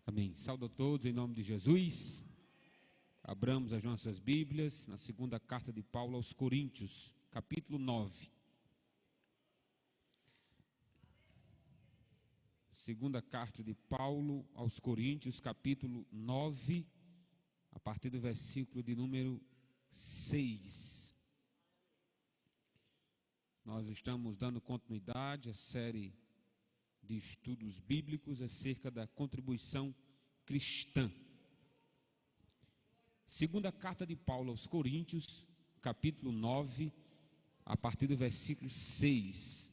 Amém. Saúdo a todos em nome de Jesus. Abramos as nossas Bíblias na segunda carta de Paulo aos Coríntios, capítulo 9. Segunda carta de Paulo aos Coríntios, capítulo 9, a partir do versículo de número 6. Nós estamos dando continuidade à série de estudos bíblicos acerca da contribuição cristã. Segunda carta de Paulo aos Coríntios, capítulo 9, a partir do versículo 6.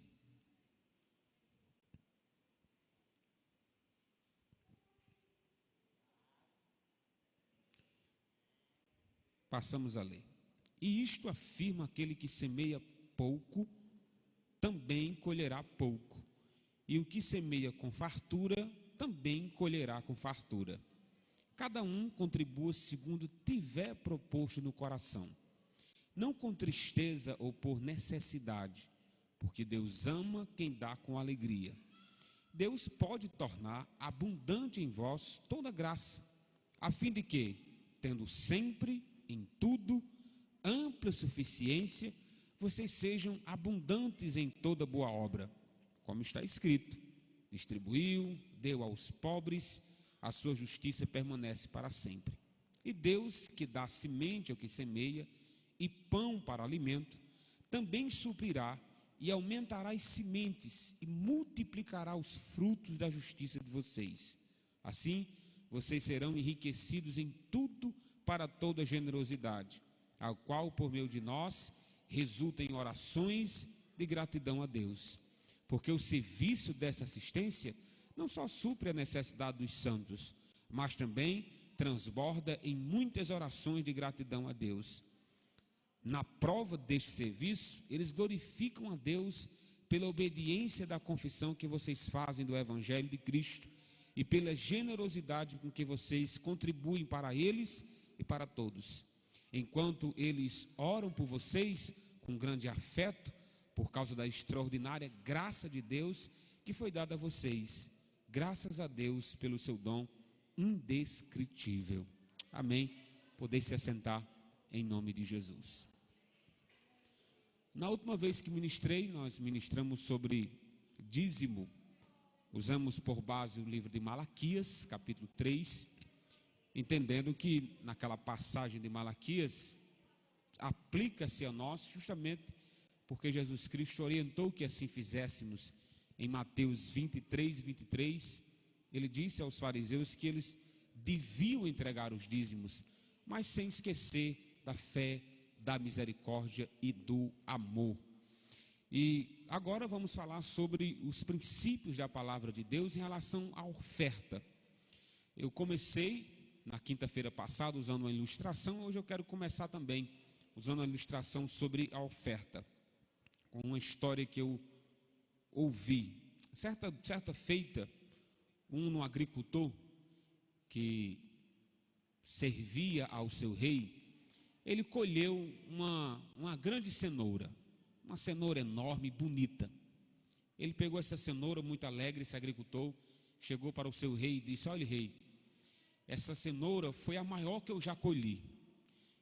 Passamos a ler. E isto afirma aquele que semeia pouco, também colherá pouco. E o que semeia com fartura, também colherá com fartura. Cada um contribua segundo tiver proposto no coração, não com tristeza ou por necessidade, porque Deus ama quem dá com alegria. Deus pode tornar abundante em vós toda graça, a fim de que, tendo sempre, em tudo, ampla suficiência, vocês sejam abundantes em toda boa obra. Como está escrito, distribuiu, deu aos pobres, a sua justiça permanece para sempre. E Deus, que dá semente ao que semeia e pão para alimento, também suprirá e aumentará as sementes e multiplicará os frutos da justiça de vocês. Assim, vocês serão enriquecidos em tudo para toda generosidade, a qual, por meio de nós, resulta em orações de gratidão a Deus. Porque o serviço dessa assistência não só supre a necessidade dos santos, mas também transborda em muitas orações de gratidão a Deus. Na prova deste serviço, eles glorificam a Deus pela obediência da confissão que vocês fazem do Evangelho de Cristo e pela generosidade com que vocês contribuem para eles e para todos. Enquanto eles oram por vocês com grande afeto, por causa da extraordinária graça de Deus que foi dada a vocês. Graças a Deus pelo seu dom indescritível. Amém. Poder se assentar em nome de Jesus. Na última vez que ministrei, nós ministramos sobre dízimo. Usamos por base o livro de Malaquias, capítulo 3, entendendo que naquela passagem de Malaquias aplica-se a nós justamente porque Jesus Cristo orientou que assim fizéssemos. Em Mateus 23, 23, ele disse aos fariseus que eles deviam entregar os dízimos, mas sem esquecer da fé, da misericórdia e do amor. E agora vamos falar sobre os princípios da palavra de Deus em relação à oferta. Eu comecei na quinta-feira passada usando uma ilustração, hoje eu quero começar também usando uma ilustração sobre a oferta, com uma história que eu ouvi. Certa feita, um agricultor que servia ao seu rei, ele colheu uma grande cenoura, uma cenoura enorme, bonita. Ele pegou essa cenoura muito alegre, esse agricultor, chegou para o seu rei e disse: olha, rei, essa cenoura foi a maior que eu já colhi,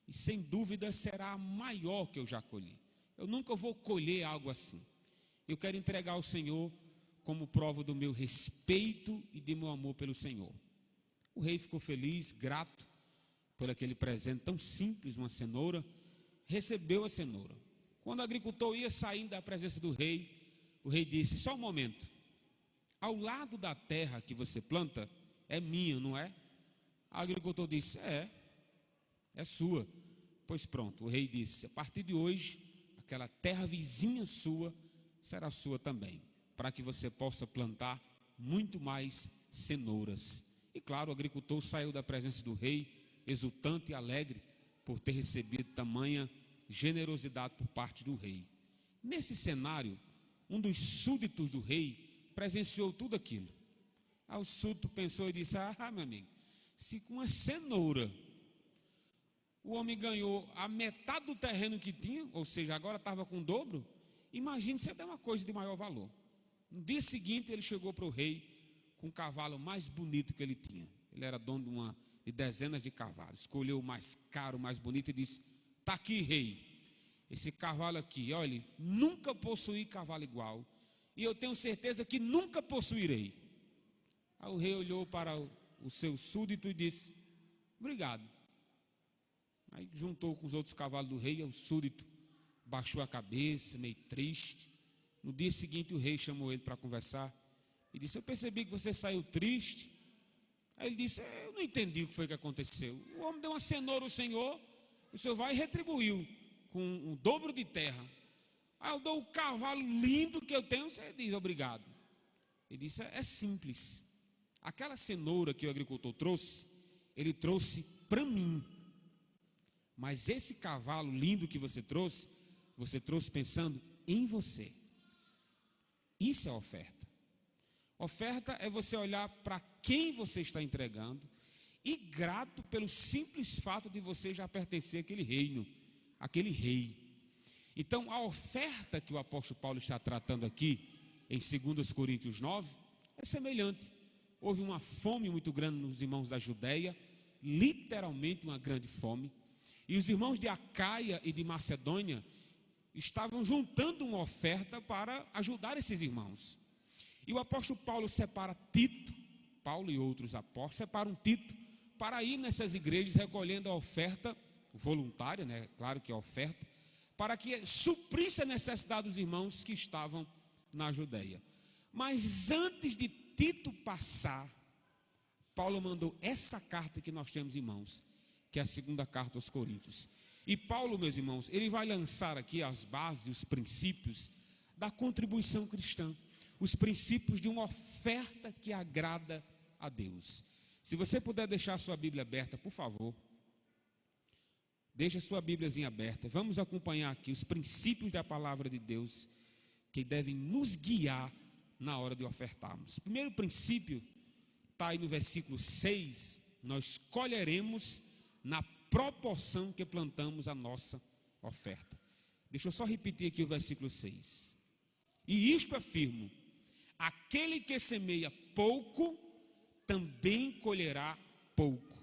e sem dúvida será a maior que eu já colhi. Eu nunca vou colher algo assim. Eu quero entregar ao Senhor como prova do meu respeito e de meu amor pelo Senhor. O rei ficou feliz, grato por aquele presente tão simples, uma cenoura. Recebeu a cenoura. Quando o agricultor ia saindo da presença do rei, o rei disse: só um momento, ao lado da terra que você planta é minha, não é? O agricultor disse: é sua. Pois pronto, o rei disse: a partir de hoje, aquela terra vizinha sua será sua também, para que você possa plantar muito mais cenouras. E claro, o agricultor saiu da presença do rei, exultante e alegre por ter recebido tamanha generosidade por parte do rei. Nesse cenário, um dos súditos do rei presenciou tudo aquilo. Aí o súdito pensou e disse: meu amigo, se com uma cenoura o homem ganhou a metade do terreno que tinha, ou seja, agora estava com o dobro, imagine se der uma coisa de maior valor. No dia seguinte ele chegou para o rei com o cavalo mais bonito que ele tinha. Ele era dono de dezenas de cavalos. Escolheu o mais caro, o mais bonito e disse: está aqui, rei, esse cavalo aqui, olha, nunca possuí cavalo igual, e eu tenho certeza que nunca possuirei. Aí o rei olhou para o seu súdito e disse: obrigado. Aí juntou com os outros cavalos do rei, e o súdito baixou a cabeça, meio triste. No dia seguinte o rei chamou ele para conversar e disse: eu percebi que você saiu triste. Aí ele disse: eu não entendi o que foi que aconteceu. O homem deu uma cenoura ao senhor, o senhor vai e retribuiu com um dobro de terra. Aí eu dou o cavalo lindo que eu tenho, você diz obrigado. Ele disse: é simples. Aquela cenoura que o agricultor trouxe, ele trouxe para mim. Mas esse cavalo lindo que você trouxe pensando em você. Isso é oferta. Oferta é você olhar para quem você está entregando e grato pelo simples fato de você já pertencer àquele reino, àquele rei. Então, a oferta que o apóstolo Paulo está tratando aqui, em 2 Coríntios 9, é semelhante. Houve uma fome muito grande nos irmãos da Judeia, literalmente uma grande fome, e os irmãos de Acaia e de Macedônia estavam juntando uma oferta para ajudar esses irmãos. E o apóstolo Paulo separa Tito, Paulo e outros apóstolos separam Tito para ir nessas igrejas recolhendo a oferta voluntária, né? Claro que é oferta, para que suprisse a necessidade dos irmãos que estavam na Judeia. Mas antes de Tito passar, Paulo mandou essa carta que nós temos em mãos, que é a segunda carta aos Coríntios. E Paulo, meus irmãos, ele vai lançar aqui as bases, os princípios da contribuição cristã, os princípios de uma oferta que agrada a Deus. Se você puder deixar a sua Bíblia aberta, por favor, deixa a sua Bíbliazinha aberta. Vamos acompanhar aqui os princípios da palavra de Deus que devem nos guiar na hora de ofertarmos. O primeiro princípio está aí no versículo 6, nós colheremos na proporção que plantamos a nossa oferta. Deixa eu só repetir aqui o versículo 6. E isto afirmo: aquele que semeia pouco, também colherá pouco.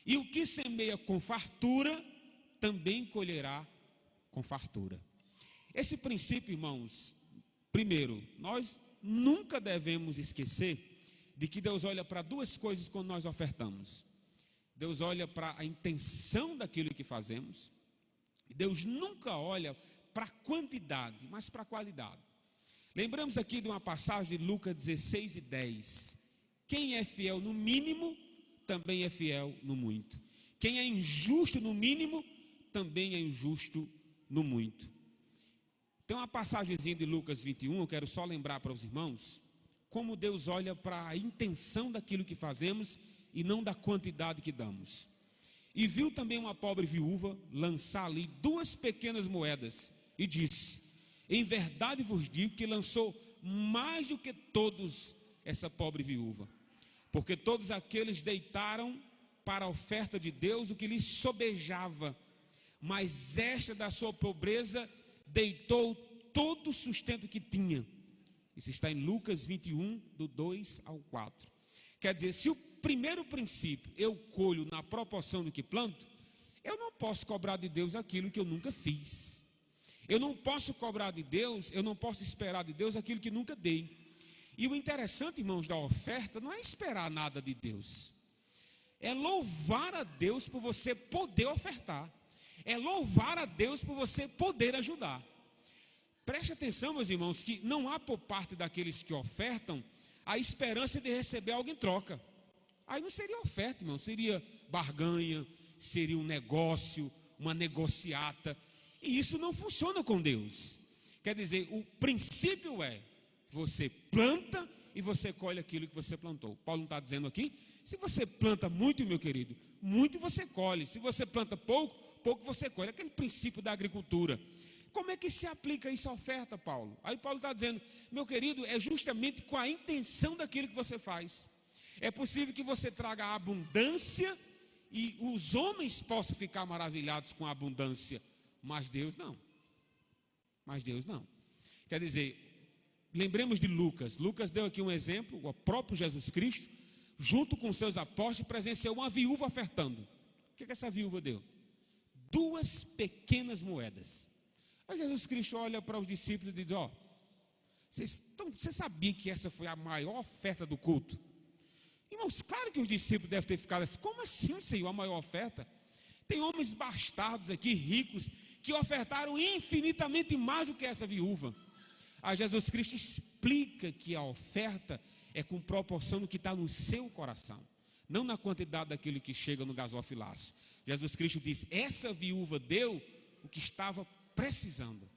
E o que semeia com fartura, também colherá com fartura. Esse princípio, irmãos, primeiro, nós nunca devemos esquecer de que Deus olha para duas coisas quando nós ofertamos. Deus olha para a intenção daquilo que fazemos. Deus nunca olha para a quantidade, mas para a qualidade. Lembramos aqui de uma passagem de Lucas 16:10. Quem é fiel no mínimo, também é fiel no muito. Quem é injusto no mínimo, também é injusto no muito. Tem uma passagemzinha de Lucas 21, eu quero só lembrar para os irmãos, como Deus olha para a intenção daquilo que fazemos e não da quantidade que damos. E viu também uma pobre viúva lançar ali 2 pequenas moedas e disse: em verdade vos digo que lançou mais do que todos essa pobre viúva, porque todos aqueles deitaram para a oferta de Deus o que lhes sobejava, mas esta da sua pobreza deitou todo o sustento que tinha. Isso está em Lucas 21, do 2 ao 4. Quer dizer, se o primeiro princípio eu colho na proporção do que planto, eu não posso cobrar de Deus aquilo que eu nunca fiz. Eu não posso cobrar de Deus, eu não posso esperar de Deus aquilo que nunca dei. E o interessante, irmãos, da oferta não é esperar nada de Deus. É louvar a Deus por você poder ofertar. É louvar a Deus por você poder ajudar. Preste atenção, meus irmãos, que não há por parte daqueles que ofertam a esperança de receber algo em troca. Aí não seria oferta, irmão, seria barganha, seria um negócio, uma negociata. E isso não funciona com Deus. Quer dizer, o princípio é: você planta e você colhe aquilo que você plantou. Paulo não está dizendo aqui: se você planta muito, meu querido, muito você colhe. Se você planta pouco, pouco você colhe. Aquele princípio da agricultura. Como é que se aplica isso à oferta, Paulo? Aí Paulo está dizendo: meu querido, é justamente com a intenção daquilo que você faz. É possível que você traga a abundância e os homens possam ficar maravilhados com a abundância, mas Deus não. Mas Deus não. Quer dizer, lembremos de Lucas. Lucas deu aqui um exemplo, o próprio Jesus Cristo, junto com seus apóstolos, presenciou uma viúva ofertando. O que essa viúva deu? 2 pequenas moedas. Aí Jesus Cristo olha para os discípulos e diz: ó, você sabia que essa foi a maior oferta do culto? Irmãos, claro que os discípulos devem ter ficado assim: como assim, Senhor, a maior oferta? Tem homens bastardos aqui, ricos, que ofertaram infinitamente mais do que essa viúva. Aí Jesus Cristo explica que a oferta é com proporção do que está no seu coração, não na quantidade daquilo que chega no gasofilaço. Jesus Cristo diz: essa viúva deu o que estava precisando.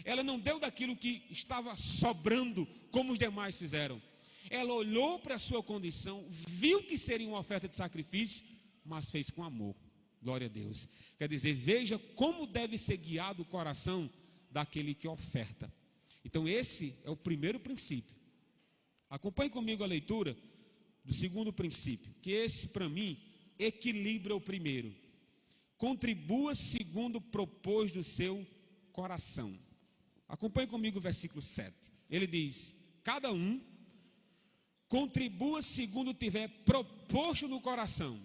Ela não deu daquilo que estava sobrando, como os demais fizeram. Ela olhou para a sua condição, viu que seria uma oferta de sacrifício, mas fez com amor. Glória a Deus. Quer dizer, veja como deve ser guiado o coração daquele que oferta. Então esse é o primeiro princípio. Acompanhe comigo a leitura do segundo princípio, que esse para mim equilibra o primeiro. Contribua segundo propôs do seu coração. Acompanhe comigo o versículo 7. Ele diz: cada um contribua segundo tiver proposto no coração,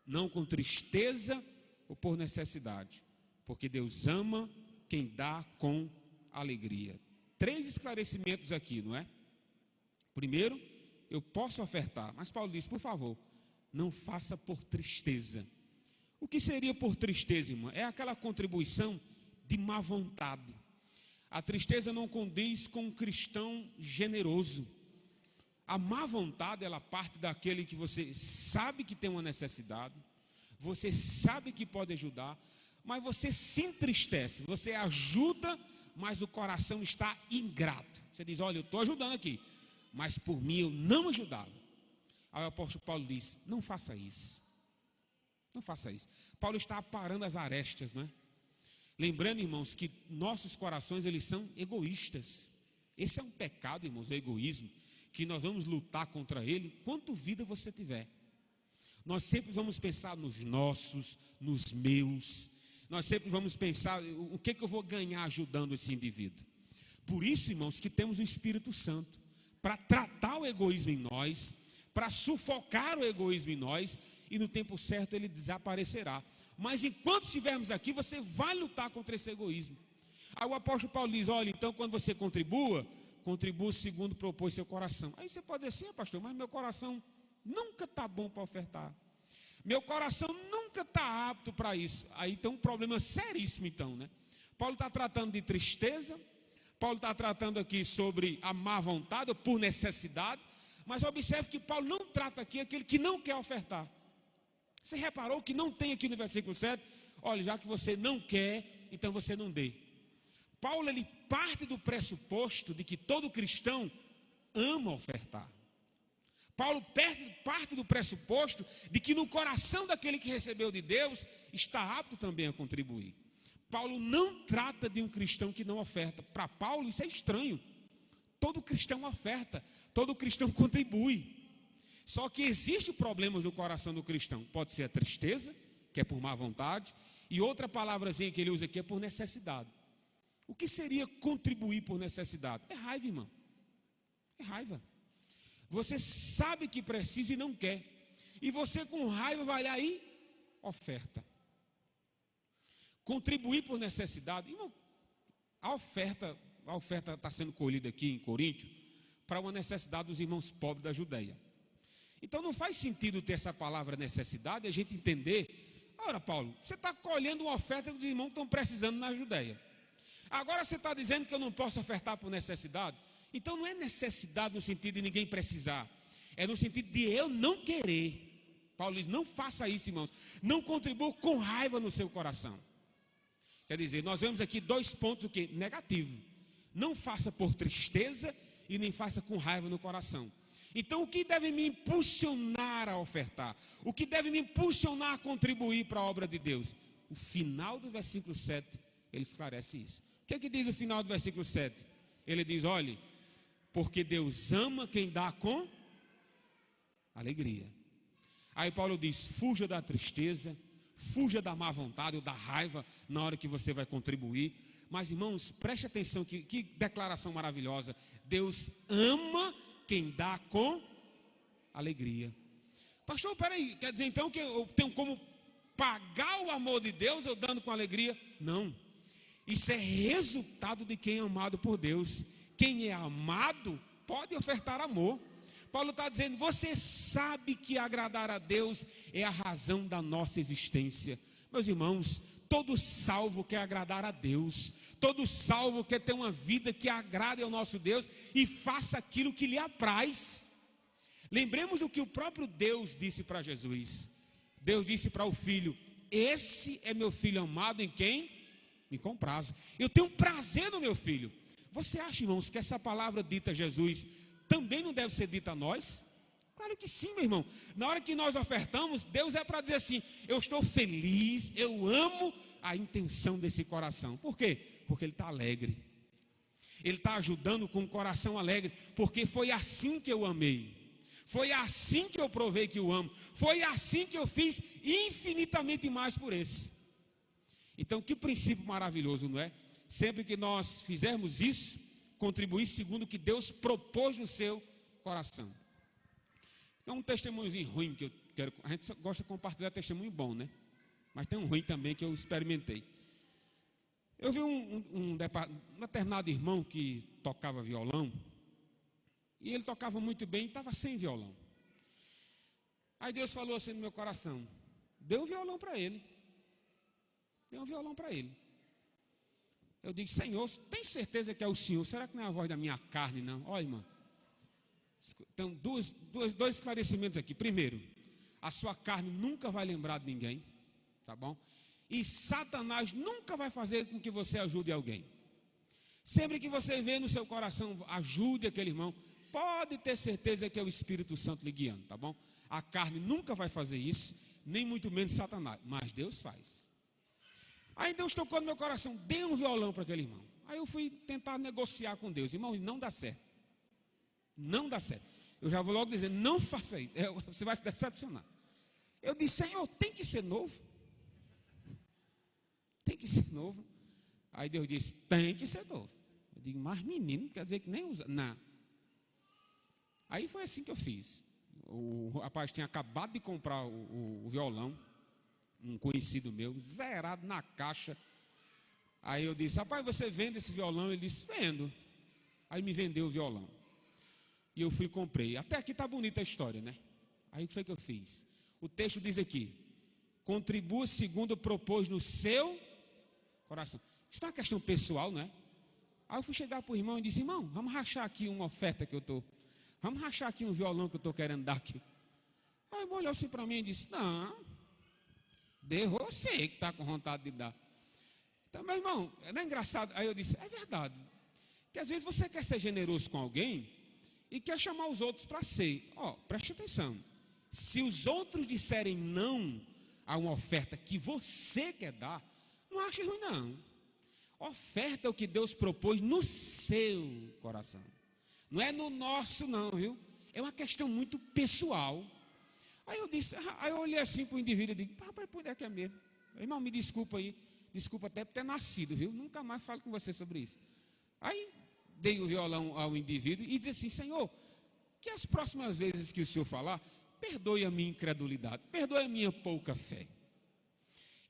não com tristeza ou por necessidade, porque Deus ama quem dá com alegria. 3 esclarecimentos aqui, não é? Primeiro, eu posso ofertar, mas Paulo diz: por favor, não faça por tristeza. O que seria por tristeza, irmão? É aquela contribuição de má vontade. A tristeza não condiz com um cristão generoso. A má vontade, ela parte daquele que você sabe que tem uma necessidade, você sabe que pode ajudar, mas você se entristece, você ajuda, mas o coração está ingrato. Você diz: olha, eu estou ajudando aqui, mas por mim eu não ajudava. Aí o apóstolo Paulo diz: não faça isso. Não faça isso. Paulo está aparando as arestas, não é? Lembrando, irmãos, que nossos corações, eles são egoístas. Esse é um pecado, irmãos, o egoísmo, que nós vamos lutar contra ele quanto vida você tiver. Nós sempre vamos pensar nos nossos, nos meus. Nós sempre vamos pensar o que eu vou ganhar ajudando esse indivíduo. Por isso, irmãos, que temos o Espírito Santo para tratar o egoísmo em nós, para sufocar o egoísmo em nós, e no tempo certo ele desaparecerá. Mas enquanto estivermos aqui, você vai lutar contra esse egoísmo. Aí o apóstolo Paulo diz: olha, então quando você contribua segundo propôs seu coração. Aí você pode dizer assim: pastor, mas meu coração nunca está bom para ofertar. Meu coração nunca está apto para isso. Aí tem um problema seríssimo então, né? Paulo está tratando de tristeza, Paulo está tratando aqui sobre a má vontade, ou por necessidade, mas observe que Paulo não trata aqui aquele que não quer ofertar. Você reparou que não tem aqui no versículo 7, olha, já que você não quer, então você não dê. Paulo, ele parte do pressuposto de que todo cristão ama ofertar. Paulo parte do pressuposto de que no coração daquele que recebeu de Deus está apto também a contribuir. Paulo não trata de um cristão que não oferta. Para Paulo isso é estranho. Todo cristão oferta, todo cristão contribui. Só que existe problemas no coração do cristão. Pode ser a tristeza, que é por má vontade, e outra palavrazinha que ele usa aqui é por necessidade. O que seria contribuir por necessidade? É raiva, irmão. É raiva. Você sabe que precisa e não quer. E você com raiva vai lá e oferta. Contribuir por necessidade. Irmão, a oferta está sendo colhida aqui em Coríntio para uma necessidade dos irmãos pobres da Judeia. Então não faz sentido ter essa palavra necessidade e a gente entender: ora, Paulo, você está colhendo uma oferta que os irmãos estão precisando na Judeia. Agora você está dizendo que eu não posso ofertar por necessidade? Então não é necessidade no sentido de ninguém precisar, é no sentido de eu não querer. Paulo diz: não faça isso, irmãos, não contribua com raiva no seu coração. Quer dizer, nós vemos aqui 2 pontos negativo: não faça por tristeza e nem faça com raiva no coração. Então o que deve me impulsionar a ofertar? O que deve me impulsionar a contribuir para a obra de Deus? O final do versículo 7, ele esclarece isso. O que é que diz o final do versículo 7? Ele diz: olhe, porque Deus ama quem dá com alegria. Aí Paulo diz: fuja da tristeza, fuja da má vontade ou da raiva na hora que você vai contribuir. Mas irmãos, preste atenção, que declaração maravilhosa. Deus ama quem dá com alegria. Pastor, peraí, quer dizer então que eu tenho como pagar o amor de Deus eu dando com alegria? Não, isso é resultado de quem é amado por Deus. Quem é amado pode ofertar amor. Paulo está dizendo, você sabe que agradar a Deus é a razão da nossa existência. Meus irmãos, todo salvo quer agradar a Deus, todo salvo quer ter uma vida que agrade ao nosso Deus e faça aquilo que lhe apraz. Lembremos o que o próprio Deus disse para Jesus. Deus disse para o filho, esse é meu filho amado em quem me comprazo. Eu tenho prazer no meu filho. Você acha, irmãos, que essa palavra dita a Jesus também não deve ser dita a nós? Claro que sim, meu irmão. Na hora que nós ofertamos, Deus é para dizer assim, eu estou feliz, eu amo a intenção desse coração. Por quê? Porque ele está alegre. Ele está ajudando com um coração alegre, porque foi assim que eu amei. Foi assim que eu provei que o amo. Foi assim que eu fiz infinitamente mais por esse. Então, que princípio maravilhoso, não é? Sempre que nós fizermos isso, contribuir segundo o que Deus propôs no seu coração. É um testemunhozinho ruim que eu quero. A gente gosta de compartilhar testemunho bom, né? Mas tem um ruim também que eu experimentei. Eu vi um determinado irmão que tocava violão. E ele tocava muito bem e estava sem violão. Aí Deus falou assim no meu coração, dê um violão para ele. Dê um violão para ele. Eu digo, Senhor, tem certeza que é o Senhor? Será que não é a voz da minha carne, não? Olha, irmão, tem dois esclarecimentos aqui. Primeiro, a sua carne nunca vai lembrar de ninguém, tá bom? E Satanás nunca vai fazer com que você ajude alguém. Sempre que você vê no seu coração, ajude aquele irmão, pode ter certeza que é o Espírito Santo lhe guiando, tá bom? A carne nunca vai fazer isso, nem muito menos Satanás, mas Deus faz. Aí Deus tocou no meu coração, dê um violão para aquele irmão. Aí eu fui tentar negociar com Deus, irmão, e não dá certo. Não dá certo. Eu já vou logo dizer, não faça isso, você vai se decepcionar. Eu disse, Senhor, tem que ser novo. Tem que ser novo. Aí Deus disse, tem que ser novo. Eu digo, mas menino, quer dizer que nem usa. Não. Aí foi assim que eu fiz. O rapaz tinha acabado de comprar o violão, um conhecido meu, zerado na caixa. Aí eu disse, rapaz, você vende esse violão? Ele disse, vendo. Aí me vendeu o violão. E eu fui e comprei. Até aqui está bonita a história, né? Aí o que foi que eu fiz? O texto diz aqui, contribua segundo propôs no seu coração. Isso é uma questão pessoal, não é? Aí eu fui chegar para o irmão e disse, irmão, vamos rachar aqui uma oferta que eu estou. Vamos rachar aqui um violão que eu estou querendo dar aqui. Aí o irmão olhou assim para mim e disse, não, dê você que está com vontade de dar. Então, meu irmão, não é engraçado? Aí eu disse, é verdade. Que às vezes você quer ser generoso com alguém e quer chamar os outros para ser. Preste atenção. Se os outros disserem não a uma oferta que você quer dar, não ache ruim não. Oferta é o que Deus propôs no seu coração. Não é no nosso não, viu? É uma questão muito pessoal. Aí eu olhei assim para o indivíduo e digo, rapaz, por onde é que é mesmo? Irmão, me desculpa aí. Desculpa até por ter nascido, viu? Nunca mais falo com você sobre isso. Aí dei o violão ao indivíduo e disse assim, Senhor, que as próximas vezes que o Senhor falar, perdoe a minha incredulidade, perdoe a minha pouca fé.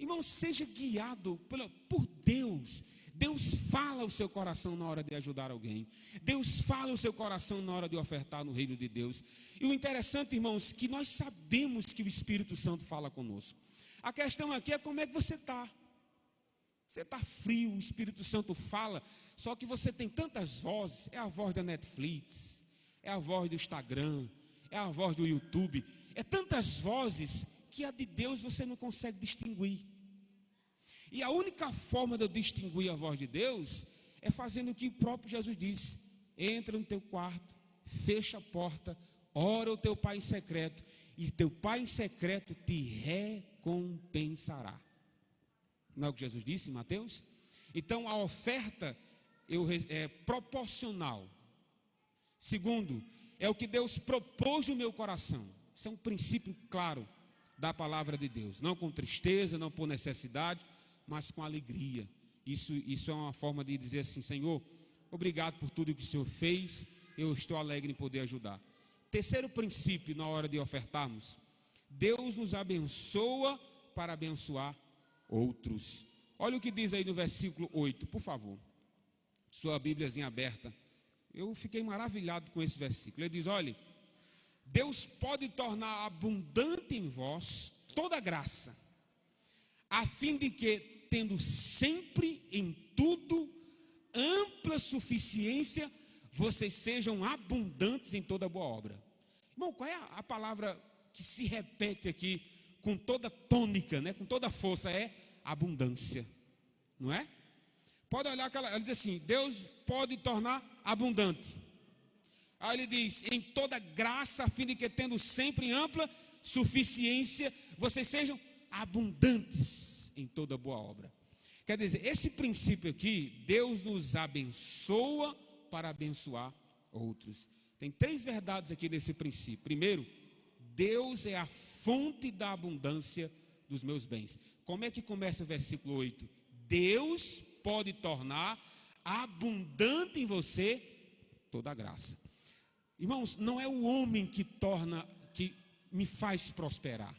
Irmão, seja guiado por Deus. Deus fala o seu coração na hora de ajudar alguém. Deus fala o seu coração na hora de ofertar no reino de Deus. E o interessante, irmãos, que nós sabemos que o Espírito Santo fala conosco. A questão aqui é como é que você está. Você está frio, o Espírito Santo fala, só que você tem tantas vozes, é a voz da Netflix, é a voz do Instagram, é a voz do YouTube, é tantas vozes que a de Deus você não consegue distinguir. E a única forma de eu distinguir a voz de Deus é fazendo o que o próprio Jesus disse, entra no teu quarto, fecha a porta, ora o teu Pai em secreto, e teu Pai em secreto te recompensará. Não é o que Jesus disse em Mateus? Então a oferta é proporcional. Segundo, é o que Deus propôs no meu coração. Isso é um princípio claro da palavra de Deus. Não com tristeza, não por necessidade, mas com alegria. Isso é uma forma de dizer assim, Senhor, obrigado por tudo que o Senhor fez, eu estou alegre em poder ajudar. Terceiro princípio na hora de ofertarmos: Deus nos abençoa para abençoar outros. Olha o que diz aí no versículo 8, por favor. Sua Bíbliazinha aberta. Eu fiquei maravilhado com esse versículo. Ele diz: olha, Deus pode tornar abundante em vós toda graça, a fim de que, tendo sempre em tudo ampla suficiência, vocês sejam abundantes em toda boa obra. Irmão, qual é a palavra que se repete aqui com toda tônica, né, com toda força? É abundância, não é? Pode olhar aquela, ela diz assim: Deus pode tornar abundante. Aí ele diz: em toda graça, a fim de que, tendo sempre ampla suficiência, vocês sejam abundantes em toda boa obra. Quer dizer, esse princípio aqui, Deus nos abençoa para abençoar outros. Tem três verdades aqui nesse princípio. Primeiro, Deus é a fonte da abundância dos meus bens. Como é que começa o versículo 8? Deus pode tornar abundante em você toda a graça. Irmãos, não é o homem que me faz prosperar.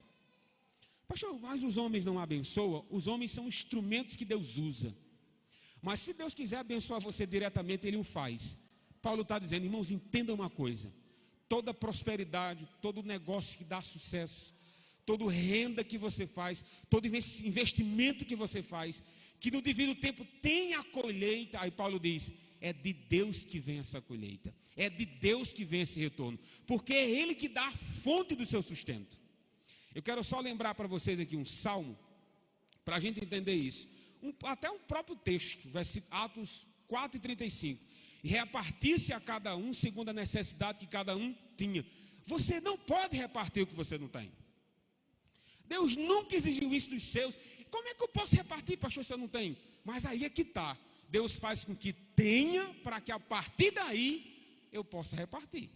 Pastor, mas os homens não abençoam? Os homens são instrumentos que Deus usa. Mas se Deus quiser abençoar você diretamente, Ele o faz. Paulo está dizendo: irmãos, entendam uma coisa: toda prosperidade, todo negócio que dá sucesso, toda renda que você faz, todo investimento que você faz, que no devido tempo tem a colheita, aí Paulo diz: é de Deus que vem essa colheita, é de Deus que vem esse retorno, porque é Ele que dá a fonte do seu sustento. Eu quero só lembrar para vocês aqui um salmo, para a gente entender isso, até um próprio texto, Atos 4:35, e repartir-se a cada um segundo a necessidade que cada um tinha. Você não pode repartir o que você não tem. Deus nunca exigiu isso dos seus. Como é que eu posso repartir, pastor, se eu não tenho? Mas aí é que está. Deus faz com que tenha, para que a partir daí eu possa repartir.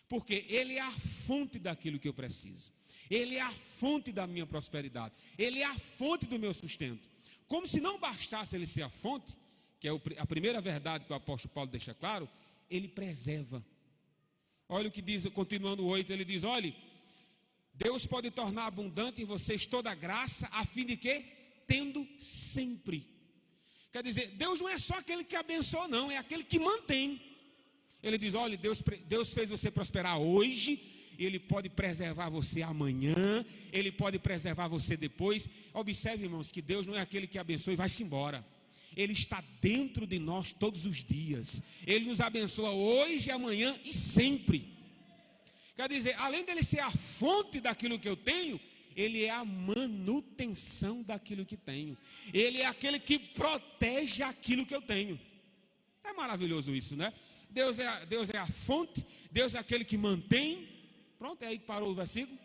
Porque Ele é a fonte daquilo que eu preciso. Ele é a fonte da minha prosperidade. Ele é a fonte do meu sustento. Como se não bastasse Ele ser a fonte, que é a primeira verdade que o apóstolo Paulo deixa claro, Ele preserva. Olha o que diz, continuando o 8, ele diz: olha, Deus pode tornar abundante em vocês toda graça, a fim de que, tendo sempre. Quer dizer, Deus não é só aquele que abençoa, não, é aquele que mantém. Ele diz: olha, Deus fez você prosperar hoje, Ele pode preservar você amanhã, Ele pode preservar você depois. Observe, irmãos, que Deus não é aquele que abençoa e vai-se embora. Ele está dentro de nós todos os dias. Ele nos abençoa hoje, amanhã e sempre. Quer dizer, além dele ser a fonte daquilo que eu tenho, Ele é a manutenção daquilo que tenho. Ele é aquele que protege aquilo que eu tenho. É maravilhoso isso, né? Deus é a fonte, Deus é aquele que mantém. Pronto, é aí que parou o versículo.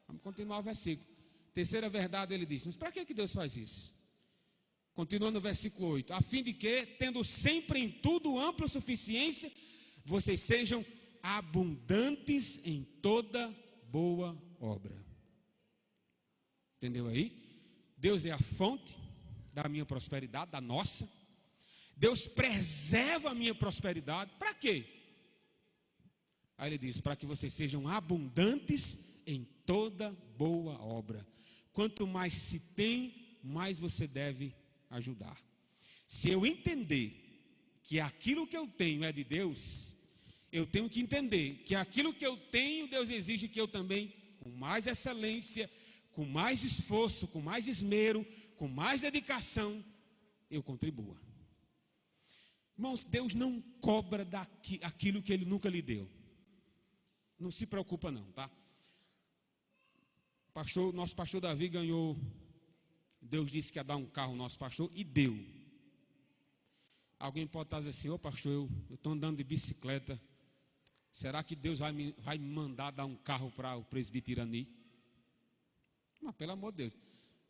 Vamos continuar o versículo. Terceira verdade, ele diz: mas para que Deus faz isso? Continua no versículo 8: a fim de que, tendo sempre em tudo ampla suficiência, vocês sejam abundantes em toda boa obra. Entendeu aí? Deus é a fonte da minha prosperidade, da nossa. Deus preserva a minha prosperidade. Para quê? Aí ele diz: para que vocês sejam abundantes em toda boa obra. Quanto mais se tem, mais você deve ajudar. Se eu entender que aquilo que eu tenho é de Deus, eu tenho que entender que aquilo que eu tenho, Deus exige que eu também, com mais excelência, com mais esforço, com mais esmero, com mais dedicação, eu contribua. Irmãos, Deus não cobra aquilo que Ele nunca lhe deu. Não se preocupa não, tá? Nosso pastor Davi ganhou, Deus disse que ia dar um carro ao nosso pastor e deu. Alguém pode estar dizendo assim: ô pastor, eu estou andando de bicicleta, será que Deus vai me mandar dar um carro para o presbítero Irani? Mas pelo amor de Deus,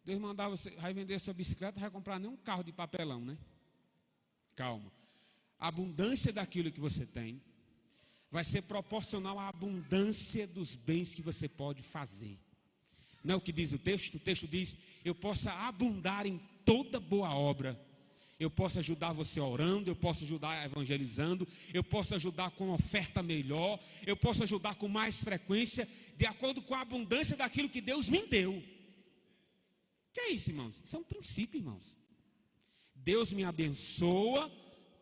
Deus mandar você, vai vender a sua bicicleta, não vai comprar nem um carro de papelão, né? Calma. A abundância daquilo que você tem vai ser proporcional à abundância dos bens que você pode fazer. Não é o que diz o texto? O texto diz: eu possa abundar em toda boa obra. Eu posso ajudar você orando, eu posso ajudar evangelizando, eu posso ajudar com oferta melhor, eu posso ajudar com mais frequência, de acordo com a abundância daquilo que Deus me deu. Que é isso, irmãos? Isso é um princípio, irmãos. Deus me abençoa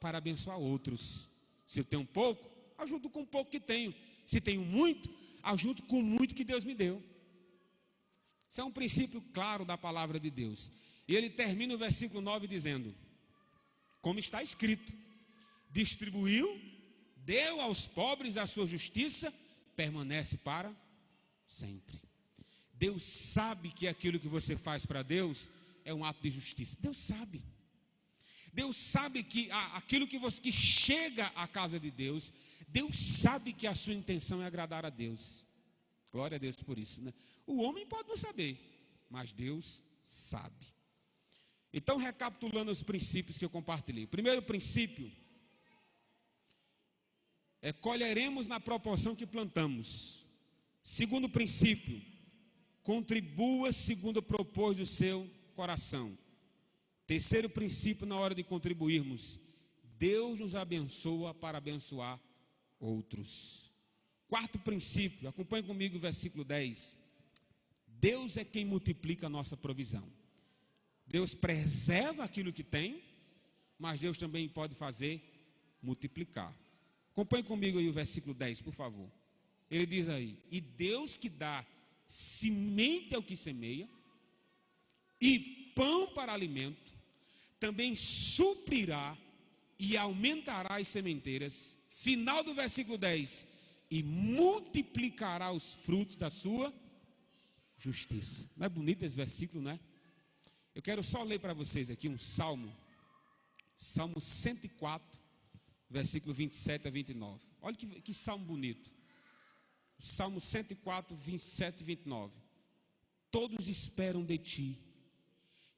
para abençoar outros. Se eu tenho pouco, ajudo com o pouco que tenho. Se tenho muito, ajudo com o muito que Deus me deu. Isso é um princípio claro da palavra de Deus. E ele termina o versículo 9 dizendo: como está escrito, distribuiu, deu aos pobres, a sua justiça permanece para sempre. Deus sabe que aquilo que você faz para Deus é um ato de justiça. Deus sabe. Deus sabe que aquilo que chega à casa de Deus, Deus sabe que a sua intenção é agradar a Deus. Glória a Deus por isso, né? O homem pode não saber, mas Deus sabe. Então, recapitulando os princípios que eu compartilhei. Primeiro princípio é: colheremos na proporção que plantamos. Segundo princípio: contribua segundo propôs o seu coração. Terceiro princípio, na hora de contribuirmos: Deus nos abençoa para abençoar outros. Quarto princípio, acompanhe comigo o versículo 10. Deus é quem multiplica a nossa provisão. Deus preserva aquilo que tem, mas Deus também pode fazer multiplicar. Acompanhe comigo aí o versículo 10, por favor. Ele diz aí: e Deus que dá semente ao que semeia, e pão para alimento, também suprirá e aumentará as sementeiras. Final do versículo 10: e multiplicará os frutos da sua justiça. Não é bonito esse versículo, não é? Eu quero só ler para vocês aqui um salmo, Salmo 104, versículo 27 a 29. Olha que salmo bonito. Salmo 104, 27 e 29. Todos esperam de ti,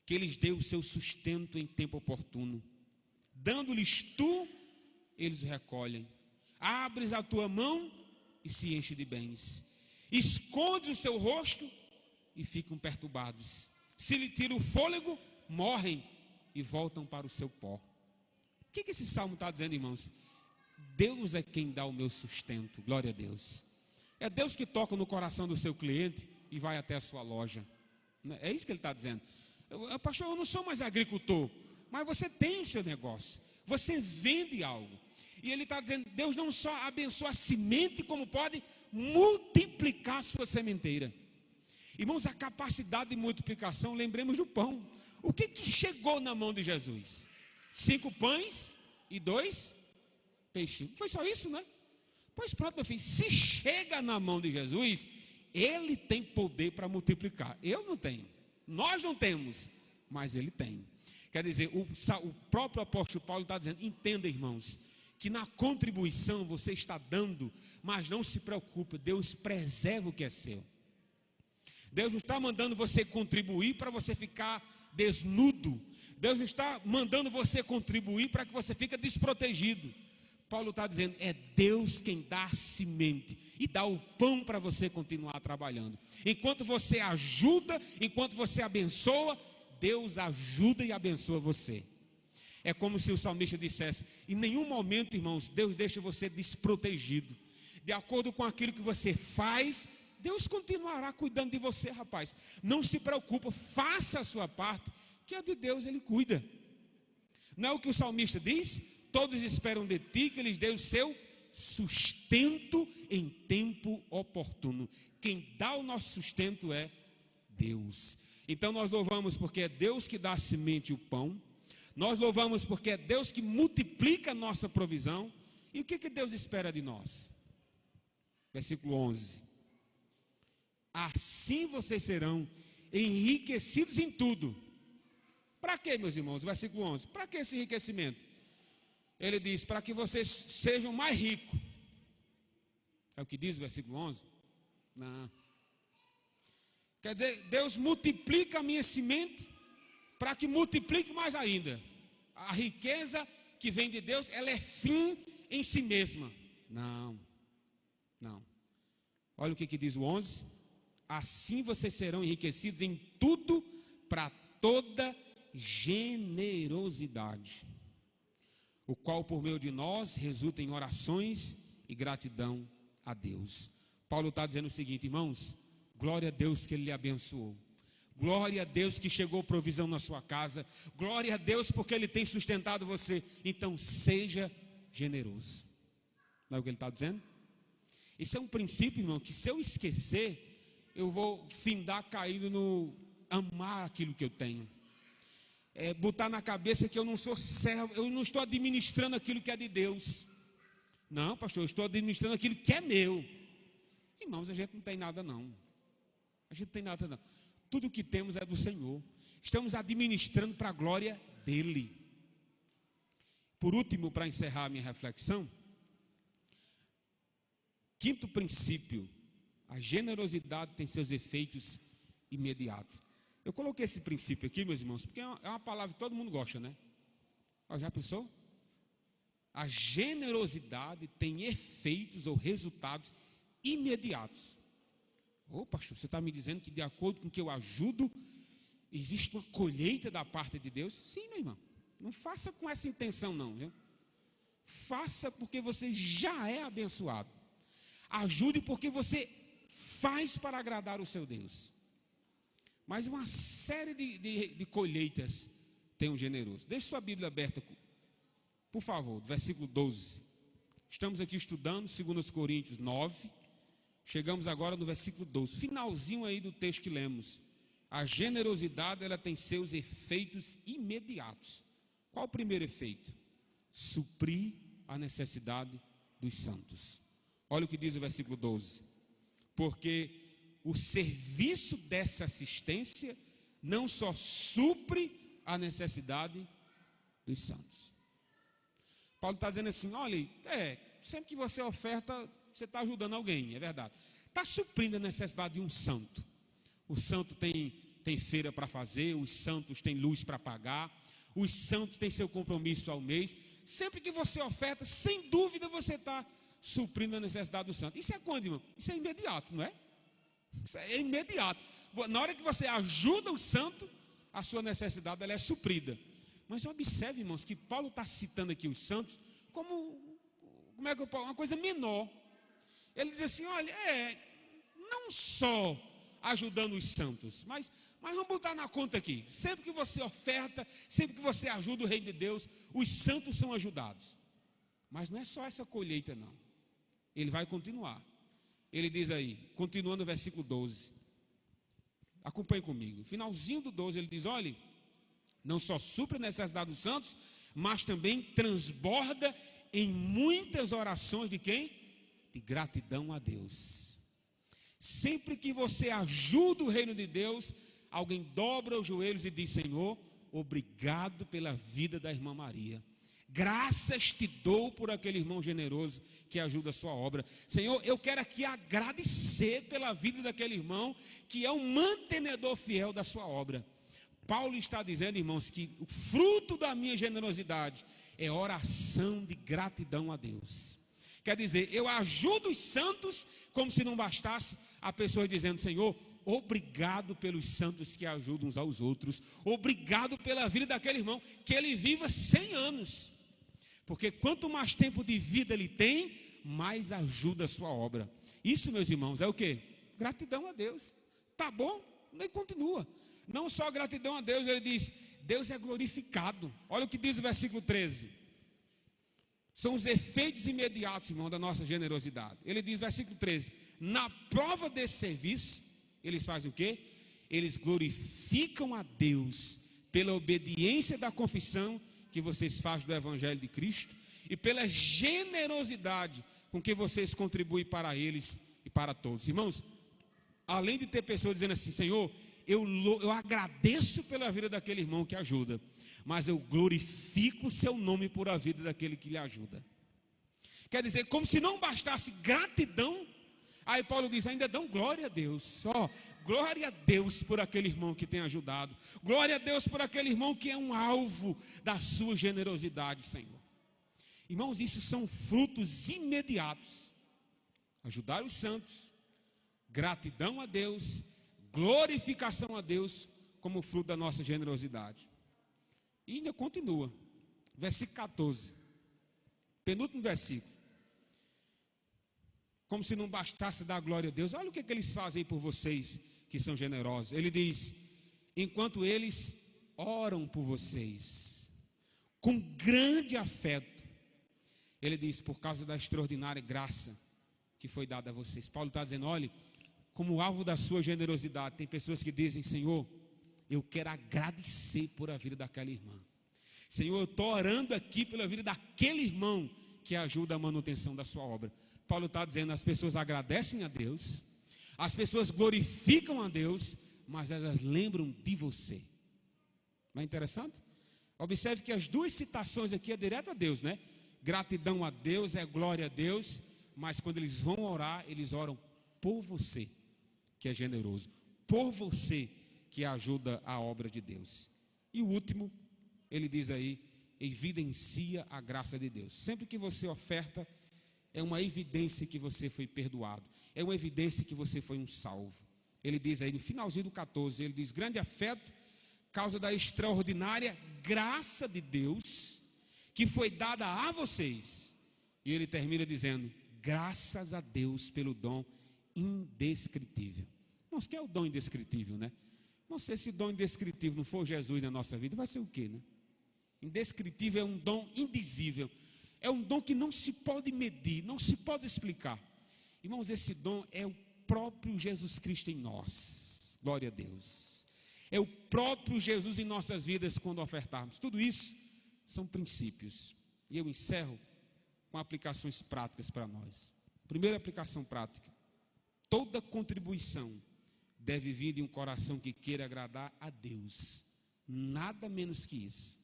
que eles dê o seu sustento em tempo oportuno. Dando-lhes tu, eles o recolhem. Abres a tua mão e se enche de bens. Escondes o seu rosto e ficam perturbados. Se lhe tira o fôlego, morrem e voltam para o seu pó. O que esse salmo está dizendo, irmãos? Deus é quem dá o meu sustento, glória a Deus. É Deus que toca no coração do seu cliente e vai até a sua loja. É isso que ele está dizendo. Pastor, eu não sou mais agricultor, mas você tem o seu negócio, você vende algo. E ele está dizendo: Deus não só abençoa a semente, como pode multiplicar a sua sementeira. Irmãos, a capacidade de multiplicação, lembremos do pão. O que chegou na mão de Jesus? 5 pães e 2 peixinhos. Foi só isso, né? Pois pronto, meu filho, se chega na mão de Jesus, Ele tem poder para multiplicar. Eu não tenho, nós não temos, mas Ele tem. Quer dizer, o próprio apóstolo Paulo está dizendo: entenda, irmãos, que na contribuição você está dando, mas não se preocupe, Deus preserva o que é seu. Deus não está mandando você contribuir para você ficar desnudo. Deus não está mandando você contribuir para que você fique desprotegido. Paulo está dizendo: é Deus quem dá a semente e dá o pão para você continuar trabalhando. Enquanto você ajuda, enquanto você abençoa, Deus ajuda e abençoa você. É como se o salmista dissesse: em nenhum momento, irmãos, Deus deixa você desprotegido. De acordo com aquilo que você faz, Deus continuará cuidando de você, rapaz. Não se preocupa, faça a sua parte, que a de Deus Ele cuida. Não é o que o salmista diz? Todos esperam de ti que lhes dê o seu sustento em tempo oportuno. Quem dá o nosso sustento é Deus. Então nós louvamos porque é Deus que dá a semente e o pão. Nós louvamos porque é Deus que multiplica a nossa provisão. E o que Deus espera de nós? Versículo 11. Assim vocês serão enriquecidos em tudo. Para quê, meus irmãos? Versículo 11. Para que esse enriquecimento? Ele diz: para que vocês sejam mais ricos. É o que diz o versículo 11? Não. Quer dizer, Deus multiplica a minha semente para que multiplique mais ainda. A riqueza que vem de Deus, ela é fim em si mesma. Não. Olha o que diz o 11. Assim vocês serão enriquecidos em tudo para toda generosidade, o qual por meio de nós resulta em orações e gratidão a Deus. Paulo está dizendo o seguinte, irmãos, glória a Deus que Ele lhe abençoou. Glória a Deus que chegou provisão na sua casa. Glória a Deus porque Ele tem sustentado você. Então seja generoso. Não é o que ele está dizendo? Isso é um princípio, irmão, que se eu esquecer, eu vou findar caído no amar aquilo que eu tenho. Botar na cabeça que eu não sou servo, eu não estou administrando aquilo que é de Deus. Não, pastor, eu estou administrando aquilo que é meu. Irmãos, a gente não tem nada não. A gente não tem nada não. Tudo que temos é do Senhor. Estamos administrando para a glória dEle. Por último, para encerrar a minha reflexão, quinto princípio, a generosidade tem seus efeitos imediatos. Eu coloquei esse princípio aqui, meus irmãos, porque é uma palavra que todo mundo gosta, né? Já pensou? A generosidade tem efeitos ou resultados imediatos. Pastor, você está me dizendo que de acordo com o que eu ajudo, existe uma colheita da parte de Deus? Sim, meu irmão. Não faça com essa intenção não, viu? Faça porque você já é abençoado. Ajude porque você faz para agradar o seu Deus. Mas uma série de colheitas tem um generoso. Deixe sua Bíblia aberta, por favor, versículo 12. Estamos aqui estudando 2 Coríntios 9. Chegamos agora no versículo 12, finalzinho aí do texto que lemos. A generosidade, ela tem seus efeitos imediatos. Qual o primeiro efeito? Suprir a necessidade dos santos. Olha o que diz o versículo 12. Porque o serviço dessa assistência não só supre a necessidade dos santos. Paulo está dizendo assim, olha, sempre que você oferta, você está ajudando alguém, é verdade. Está suprindo a necessidade de um santo. O santo tem feira para fazer, os santos têm luz para pagar, os santos têm seu compromisso ao mês. Sempre que você oferta, sem dúvida você está suprindo a necessidade do santo. Isso é quando, irmão? Isso é imediato, não é? Isso é imediato. Na hora que você ajuda o santo, a sua necessidade ela é suprida. Mas observe, irmãos, que Paulo está citando aqui os santos como é que eu posso? Uma coisa menor. Ele diz assim, olha, não só ajudando os santos, mas vamos botar na conta aqui. Sempre que você oferta, sempre que você ajuda o reino de Deus, os santos são ajudados. Mas não é só essa colheita não. Ele vai continuar. Ele diz aí, continuando o versículo 12. Acompanhe comigo. Finalzinho do 12 ele diz, olha, não só supre a necessidade dos santos, mas também transborda em muitas orações de quem? De gratidão a Deus. Sempre que você ajuda o reino de Deus, alguém dobra os joelhos e diz, Senhor, obrigado pela vida da irmã Maria. Graças te dou por aquele irmão generoso que ajuda a sua obra. Senhor, eu quero aqui agradecer pela vida daquele irmão que é um mantenedor fiel da sua obra. Paulo está dizendo, irmãos, que o fruto da minha generosidade é oração de gratidão a Deus. Quer dizer, eu ajudo os santos como se não bastasse, a pessoa dizendo, Senhor, obrigado pelos santos que ajudam uns aos outros. Obrigado pela vida daquele irmão, que ele viva 100 anos. Porque quanto mais tempo de vida ele tem, mais ajuda a sua obra. Isso, meus irmãos, é o quê? Gratidão a Deus. Tá bom? Ele continua. Não só gratidão a Deus, ele diz, Deus é glorificado. Olha o que diz o versículo 13. São os efeitos imediatos, irmão, da nossa generosidade. Ele diz, versículo 13, na prova desse serviço, eles fazem o quê? Eles glorificam a Deus pela obediência da confissão que vocês fazem do Evangelho de Cristo e pela generosidade com que vocês contribuem para eles e para todos. Irmãos, além de ter pessoas dizendo assim, Senhor, eu agradeço pela vida daquele irmão que ajuda, mas eu glorifico o seu nome por a vida daquele que lhe ajuda. Quer dizer, como se não bastasse gratidão, aí Paulo diz, ainda dão glória a Deus. Só glória a Deus por aquele irmão que tem ajudado. Glória a Deus por aquele irmão que é um alvo da sua generosidade, Senhor. Irmãos, isso são frutos imediatos. Ajudar os santos, gratidão a Deus, glorificação a Deus como fruto da nossa generosidade. E ainda continua. Versículo 14. Penúltimo versículo. Como se não bastasse dar glória a Deus. Olha o que eles fazem por vocês que são generosos. Ele diz: enquanto eles oram por vocês, com grande afeto. Ele diz: por causa da extraordinária graça que foi dada a vocês. Paulo está dizendo: olha, como alvo da sua generosidade, tem pessoas que dizem: Senhor, eu quero agradecer por a vida daquela irmã. Senhor, eu estou orando aqui pela vida daquele irmão que ajuda a manutenção da sua obra. Paulo está dizendo: as pessoas agradecem a Deus, as pessoas glorificam a Deus, mas elas lembram de você. Não é interessante? Observe que as duas citações aqui é direto a Deus, né? Gratidão a Deus, é glória a Deus, mas quando eles vão orar, eles oram por você, que é generoso, por você, que ajuda a obra de Deus. E o último, ele diz aí: evidencia a graça de Deus. Sempre que você oferta, é uma evidência que você foi perdoado, é uma evidência que você foi um salvo. Ele diz aí no finalzinho do 14, ele diz: grande afeto, causa da extraordinária graça de Deus, que foi dada a vocês. E ele termina dizendo: graças a Deus pelo dom indescritível. Irmãos, o que é o dom indescritível, né? Não sei, se dom indescritível não for Jesus na nossa vida, vai ser o quê, né? Indescritível é um dom indizível, é um dom que não se pode medir, não se pode explicar. Irmãos, esse dom é o próprio Jesus Cristo em nós. Glória a Deus. É o próprio Jesus em nossas vidas quando ofertarmos. Tudo isso são princípios. E eu encerro com aplicações práticas para nós. Primeira aplicação prática: toda contribuição deve vir de um coração que queira agradar a Deus. Nada menos que isso.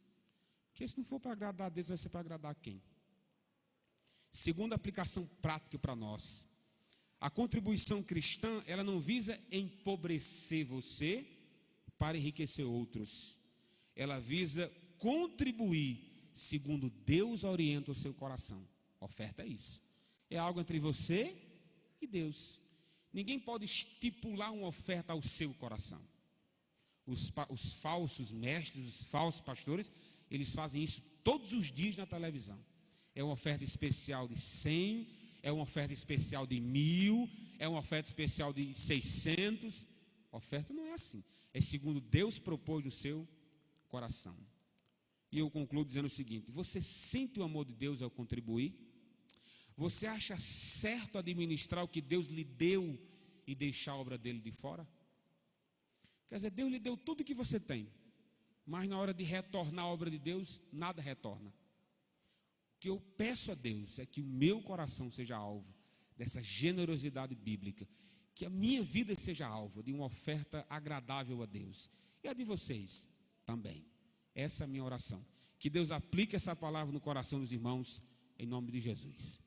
Porque se não for para agradar a Deus, vai ser para agradar a quem? Segunda aplicação prática para nós: a contribuição cristã, ela não visa empobrecer você para enriquecer outros. Ela visa contribuir segundo Deus orienta o seu coração. Oferta é isso. É algo entre você e Deus. Ninguém pode estipular uma oferta ao seu coração. Os falsos mestres, os falsos pastores, eles fazem isso todos os dias na televisão. É uma oferta especial de 100, é uma oferta especial de 1000, é uma oferta especial de 600. Oferta não é assim. É segundo Deus propôs no seu coração. E eu concluo dizendo o seguinte: você sente o amor de Deus ao contribuir? Você acha certo administrar o que Deus lhe deu e deixar a obra dele de fora? Quer dizer, Deus lhe deu tudo o que você tem, mas na hora de retornar a obra de Deus, nada retorna. O que eu peço a Deus é que o meu coração seja alvo dessa generosidade bíblica, que a minha vida seja alvo de uma oferta agradável a Deus, e a de vocês também. Essa é a minha oração. Que Deus aplique essa palavra no coração dos irmãos, em nome de Jesus.